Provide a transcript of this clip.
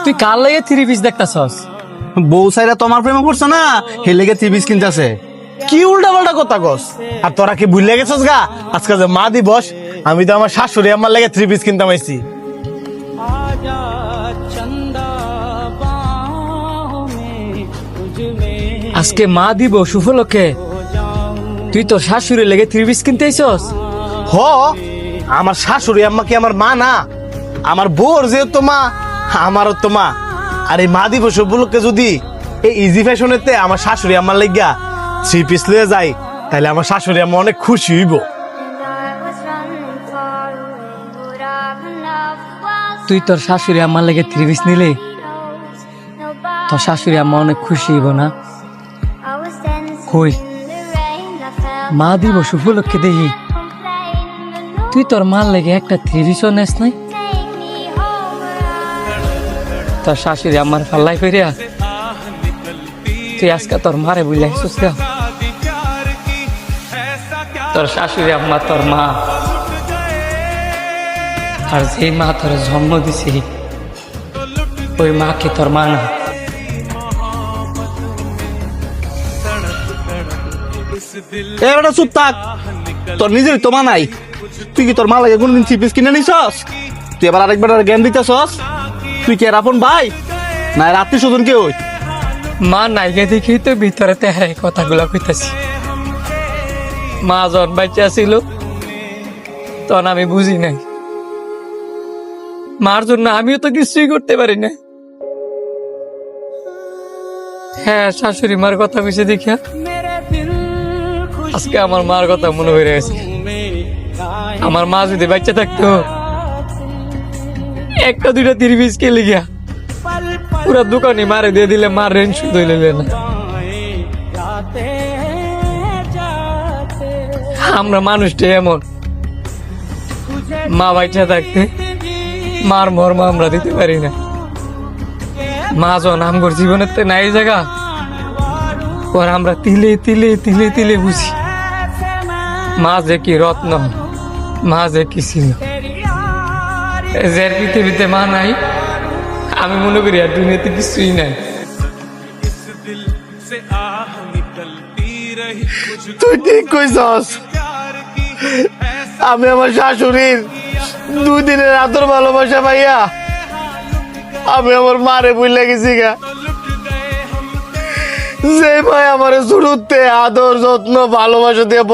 তুই কার লাগে 3 পিস দেখতাছস? বউ সাইরা তোমার প্রেমে পড়ছে না, হে লেগে 3 পিস কিনতেছে। কি উল্টা পাল্টা কথা কস? আর তোরা কি ভুলে গেছস গা? আজকে যে মা দিবস, আমি তো আমার শাশুড়ি আমার লাগে 3 পিস কিনতাম আইছি। আজকে মা দিবস উপলক্ষে তুই তোর শাশুড়ির লেগে 3 পিস কিনতে আইছস? হ, আমার শাশুড়ি আম্মা কি আমার মা না? আমার বউর যেহেতু মা, আমারও তো মা। আর এই মা দিবস উপলক্ষে যদি এই ইজি ফ্যাশনেতে আমার শাশুড়ি আমার লাগিয়া 3 পিস লয়ে যায়, তাহলে আমার শাশুড়ি আম্মা অনেক খুশি হইব। তুই তোর শাশুড়ি আমার লেগে 3 পিস নিলে তোর শাশুড়ি আম্মা অনেক খুশি হইব না? কই মা দিবস উপলক্ষে দেখি তুই তোর মার লেগে একটা 3 পিসও নেস নাই। তোর শাশুড়ি আমার ফাল্লাই ফিরিয়া তুই আজকে তোর মারে বুঝলে আসছিস কেন? তোর শাশুড়ি আম্মা তোর মা, আর যে মা তোর জন্ম দিছি ওই মা কি তোর মা না? এবারে চুপ থাক, তোর নিজের তো মা নাই। তুই কি তোর মা লাগে কোনদিন 3 পিস কিনে নিছস? তুই এবার আরেকবার জ্ঞান দিতেছস? তুই কি আপন ভাই না আত্মীয় স্বজন কেউ? মা নাইকে দেখি তো ভিতরে তেহাই কথাগুলো কইতাছি। মা যখন বাচ্চা ছিল তখন আমি বুঝি নাই, মার জন্য আমিও তো কিছুই করতে পারি না। হ্যাঁ, শাশুড়ি মার কথা কইছে দেখিয়া আজকে আমার মার কথা মনে হয়ে গেছে। আমার মা যদি বাচ্চা থাকতো একটা দুইটা 3 পিস কেলে গিয়া পুরা দোকানে মারে দিয়ে দিলে মার রেঞ্জ শুধু হইলে না। আমরা মানুষটা এমন, মা বাচ্চা থাকতে মার মর্ম আমরা দিতে পারি না। মা যখন আমগর জীবনের তে নাই জায়গা পর আমরা তিলে তিলে তিলে তিলে বুঝি মা যে কি রত্ন, মা যে কি ছিল। যে পৃথিবীতে মা নাই আমি মনে করি আর দুনিয়াতে কিছুই নাই। তুই ঠিক কইছস। আমি আমার শাশুড়ির 2 দিনের আদর ভালোবাসা পাইয়া আমি আমার মারে বুঝলে গেছি গা। যে ভাই আমার শুরুতে আদর যত্ন ভালোবাসা দিয়ে